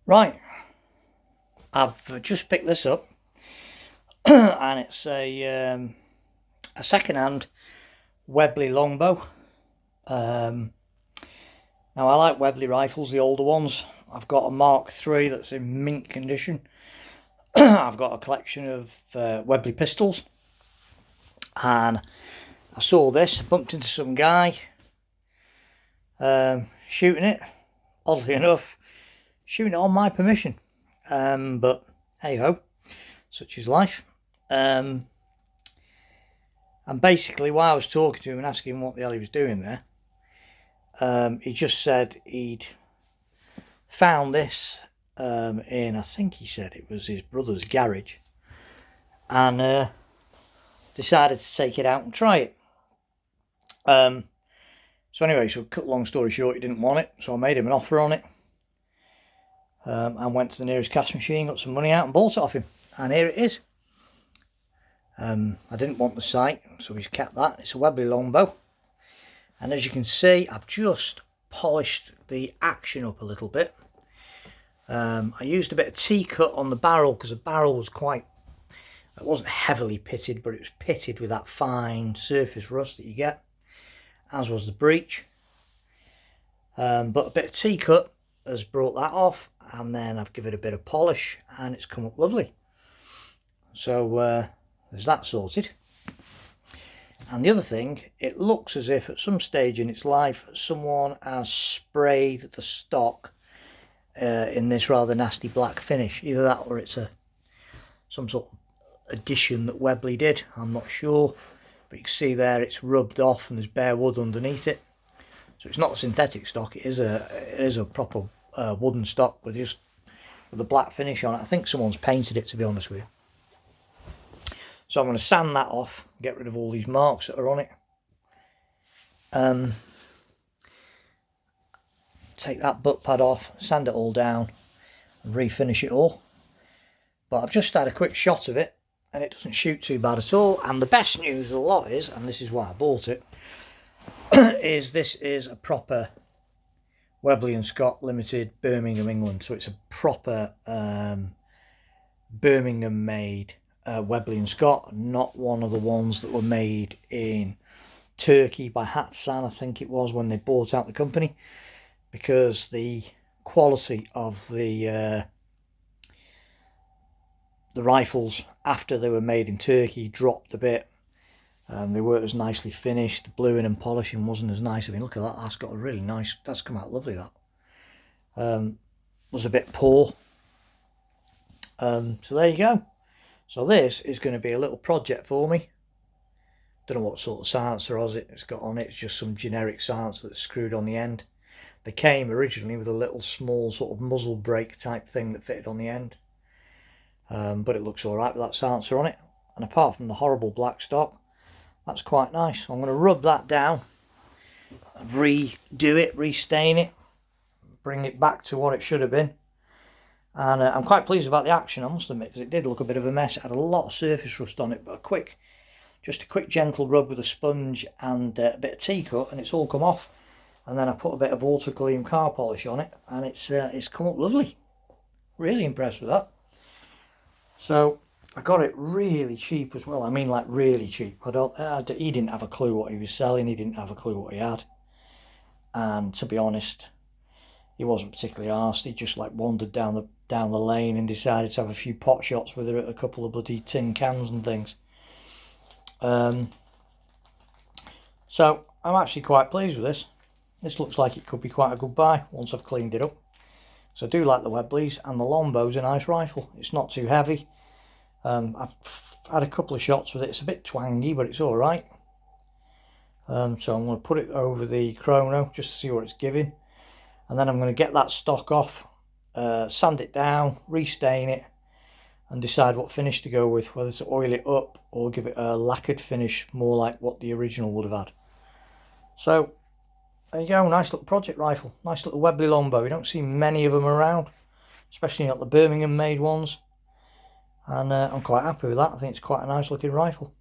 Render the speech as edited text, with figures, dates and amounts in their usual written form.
Right, I've just picked this up and it's a second-hand Webley Longbow. Now I like Webley rifles, the older ones. I've got a Mark III that's in mint condition. I've got a collection of Webley pistols, and I saw this, bumped into some guy shooting it, oddly enough, shooting it on my permission. But hey ho, such is life. And basically, while I was talking to him and asking him what the hell he was doing there, he just said he'd found this in, I think he said it was his brother's garage, and decided to take it out and try it. So anyway, so cut long story short, he didn't want it, so I made him an offer on it, and went to the nearest cash machine, got some money out and bought it off him, and here it is. I didn't want the sight, so he's kept that. It's a Webley Longbow, and as you can see, I've just polished the action up a little bit. I used a bit of T-cut on the barrel because the barrel was it wasn't heavily pitted, but it was pitted with that fine surface rust that you get, as was the breech. But a bit of T-cut has brought that off, and then I've given it a bit of polish and it's come up lovely. So there's that sorted. And the other thing, it looks as if at some stage in its life someone has sprayed the stock in this rather nasty black finish. Either that or it's some sort of addition that Webley did, I'm not sure, but you can see there it's rubbed off and there's bare wood underneath it. So it's not a synthetic stock, it is a proper wooden stock with a black finish on it. I think someone's painted it, to be honest with you. So I'm going to sand that off, get rid of all these marks that are on it. Take that butt pad off, sand it all down and refinish it all. But I've just had a quick shot of it and it doesn't shoot too bad at all. And the best news of the lot is, and this is why I bought it, is this is a proper Webley & Scott Limited, Birmingham, England. So it's a proper Birmingham made Webley & Scott, not one of the ones that were made in Turkey by Hatsan, I think it was, when they bought out the company, because the quality of the rifles after they were made in Turkey dropped a bit. They weren't as nicely finished. The bluing and polishing wasn't as nice. I mean, look at that, that's got a really nice, that's come out lovely, that. Was a bit poor. So there you go. So this is going to be a little project for me. Don't know what sort of silencer it's got on it. It's just some generic silencer that's screwed on the end. They came originally with a little small sort of muzzle brake type thing that fitted on the end. But it looks alright with that silencer on it. And apart from the horrible black stock, that's quite nice. I'm going to rub that down, redo it, restain it, bring it back to what it should have been. And I'm quite pleased about the action, I must admit, because it did look a bit of a mess. It had a lot of surface rust on it, but just a quick gentle rub with a sponge and a bit of T-cut, and it's all come off. And then I put a bit of Autogleam car polish on it, and it's come up lovely. Really impressed with that. So I got it really cheap as well. I mean, like really cheap. He didn't have a clue what he was selling. He didn't have a clue what he had. And to be honest, he wasn't particularly arsed. He just like wandered down the lane and decided to have a few pot shots with her at a couple of bloody tin cans and things. So I'm actually quite pleased with this. This looks like it could be quite a good buy once I've cleaned it up. So I do like the Webleys, and the Longbow's a nice rifle. It's not too heavy. I've had a couple of shots with it. It's a bit twangy, but it's all right. So I'm going to put it over the chrono just to see what it's giving. And then I'm going to get that stock off, sand it down, restain it, and decide what finish to go with, whether to oil it up or give it a lacquered finish, more like what the original would have had. So there you go, nice little project rifle, nice little Webley Longbow. You don't see many of them around, especially not the Birmingham made ones, and I'm quite happy with that. I think it's quite a nice looking rifle.